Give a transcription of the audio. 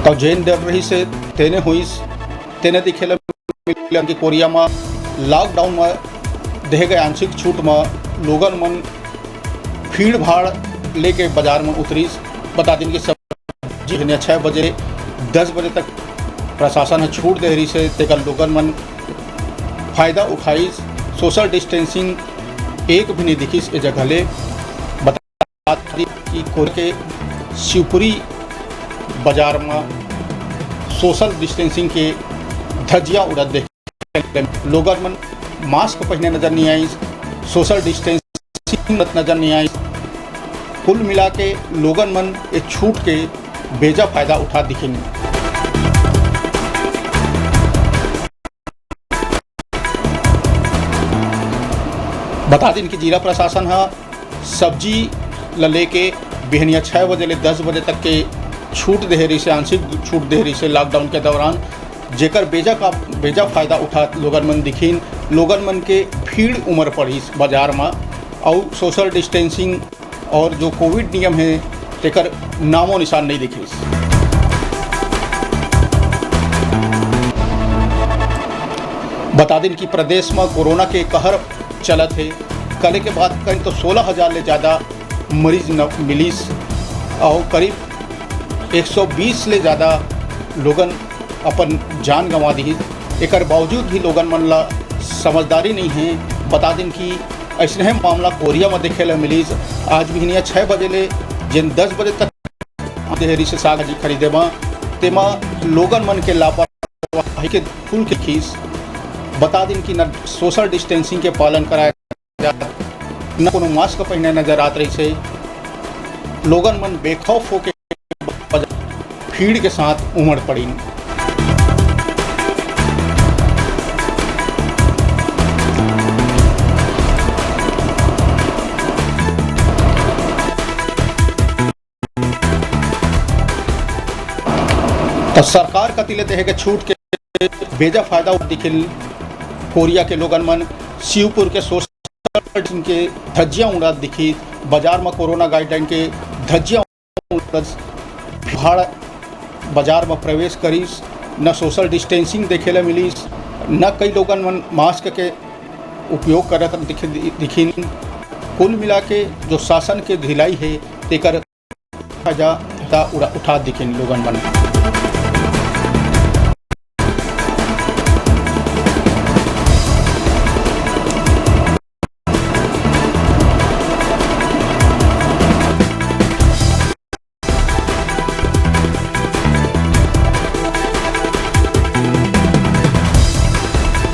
तो जैन डर रही से तेने हुई तेने दिखेला कि कोरिया में लॉकडाउन में दे गए आंशिक छूट में लोगन मन भीड़ भाड़ लेके बाजार में उतरी। बता दें कि सब्जी 6 बजे 10 बजे तक प्रशासन छूट दे रही से तेकर लोगन मन फायदा उठाई। सोशल डिस्टेंसिंग एक भी नहीं दिखी इस जगह ले। बता दी कि कोरिया के शिवपुरी बाजार में सोशल डिस्टेंसिंग के धज्जियाँ उड़त देखे लोगन मन मास्क पहने नजर नहीं आई, सोशल डिस्टेंसिंग नजर नहीं आई। कुल मिला के लोगन मन इस छूट के बेजा फायदा उठा दिखेंगे। बता दें कि जिला प्रशासन है सब्जी लेके बिहनिया 6 बजे ले 10 बजे तक के छूट दे रही से, आंशिक छूट दे रही से लॉकडाउन के दौरान, जेकर बेजा फायदा उठा लोगन मन दिखीन। लोगन मन के भीड़ उमड़ पड़ी बाजार में और सोशल डिस्टेंसिंग और जो कोविड नियम है तेकर नामो निशान नहीं दिखे। बता दें कि प्रदेश में कोरोना के कहर चलत है। कल के बाद कहीं तो 16,000 ले ज़्यादा मरीज मिलीस और करीब 120 ले ज़्यादा लोगन अपन जान गंवा दी। एक बावजूद भी लोगन मन ला समझदारी नहीं है। बता दें कि ऐसे मामला कोरिया में देखे ला मिली। आज भी 6 बजे ले जिन 10 बजे तक देहरी से साग जी खरीदे तेमा लोगन मन के लापरवाही के फूल के खीस। बता दें कि न सोशल डिस्टेंसिंग के पालन कराया न कोनो मास्क पहने नजर आत रही से। लोगन मन बेखौफ होके भीड़ के साथ उमड़ पड़ी। तो सरकार का तिले देहे के छूट के बेजा फायदा दिखिल कोरिया के लोगन मन। शिवपुर के सोशल के धज्जियाँ उड़त दिखी। बाजार में कोरोना गाइडलाइन के धज्जियाँ भाड़ बाजार में प्रवेश करीस। न सोशल डिस्टेंसिंग देखे ला मिलीस, न कई लोगन मन मास्क के उपयोग करत दिखीन। कुल मिला के जो शासन के ढिलाई है तेकर उठा दिखीन लोगन मन।